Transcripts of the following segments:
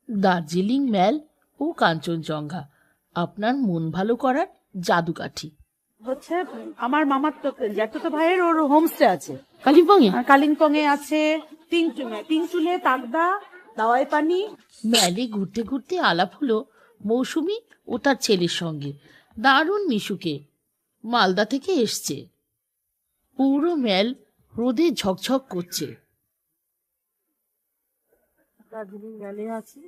দার্জিলিং ম্যাল ও কাঞ্চনজঙ্ঘা আপনার মন ভালো করার জাদুকাঠি। হচ্ছে আমার মামার তো জ্যাঠাতো ভাইয়ের ওর হোমস্টে আছে কালিম্পংয়ে কালিম্পং এ আছে, তিনচুলে, তাকদা, দাওয়াই পানি। ম্যালে ঘুরতে ঘুরতে আলাপ হলো মৌসুমি ও তার ছেলের সঙ্গে। দারুণ মিশুকে, মালদা থেকে এসছে। পুরো ম্যাল রোদে ঝকঝক করছে। দার্জিলিং ভ্যালি আছে,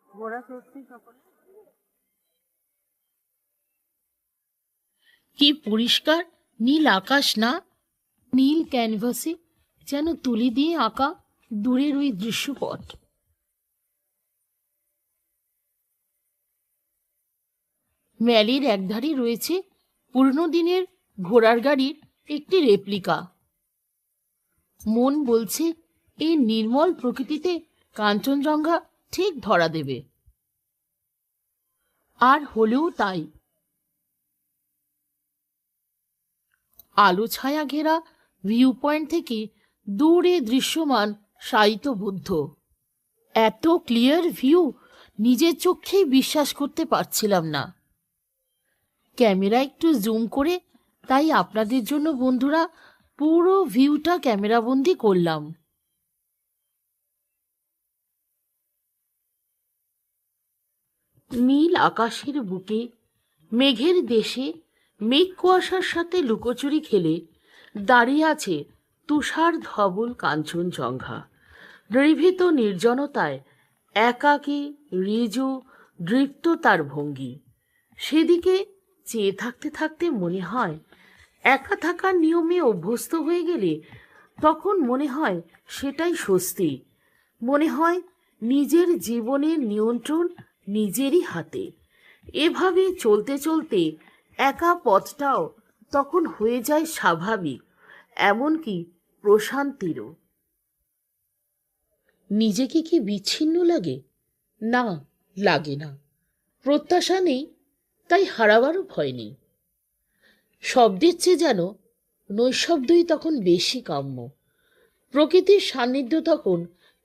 ঘোড়া চড়ছি সকলে। কি পরিষ্কার নীল আকাশ না? নীল ক্যানভাসে যেন তুলি দিয়ে আঁকা দূরের ওই দৃশ্যপট। ম্যালের একধারে রয়েছে পুরনো দিনের ঘোড়ার গাড়ির একটি রেপ্লিকা। মন বলছে এই নির্মল প্রকৃতিতে কাঞ্চনজঙ্ঘা ঠিক ধরা দেবে। আর হলেও তাই। আলো ছায়া ঘেরা ভিউ পয়েন্ট থেকে দূরে দৃশ্যমান শায়িত বুদ্ধ। এত ক্লিয়ার ভিউ নিজের চোখেই বিশ্বাস করতে পারছিলাম না। ক্যামেরা একটু জুম করে তাই আপনাদের জন্য বন্ধুরা পুরো ভিউটা ক্যামেরাবন্দি করলাম। নীল আকাশের বুকে মেঘের দেশে মেঘ কুয়াশার সাথে লুকোচুরি খেলে দাঁড়িয়ে আছে তুষার ধবল কাঞ্চনজঙ্ঘা। দ্রবীভূত নির্জনতায় একাকী ঋজু দৃপ্ত তার ভঙ্গি। সেদিকে চেয়ে থাকতে থাকতে মনে হয় একা থাকার নিয়মে অভ্যস্ত হয়ে গেলে তখন মনে হয় সেটাই স্বস্তি। মনে হয় নিজের জীবনের নিয়ন্ত্রণ নিজেরই হাতে। এভাবে চলতে চলতে একা পথটাও তখন হয়ে যায় স্বাভাবিক, এমনকি প্রশান্তিরও। নিজেকে কি বিচ্ছিন্ন লাগে? না, লাগে না। প্রত্যাশা নেই, তাই হারাবারও ভয় নেই। শব্দের চেয়ে যেন নৈশব্দই তখন বেশি কাম্য। প্রকৃতির সান্নিধ্য তখন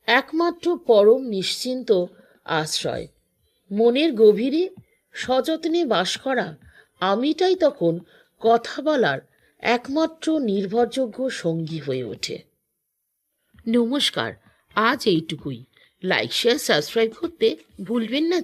একমাত্র পরম নিশ্চিন্ত আশ্রয়। মনের গভীরে সযত্নে বাস করা আমিটাই তখন কথা বলার একমাত্র নির্ভরযোগ্য সঙ্গী হয়ে ওঠে। নমস্কার, আজ এইটুকুই। লাইক, শেয়ার, সাবস্ক্রাইব করতে ভুলবেন না।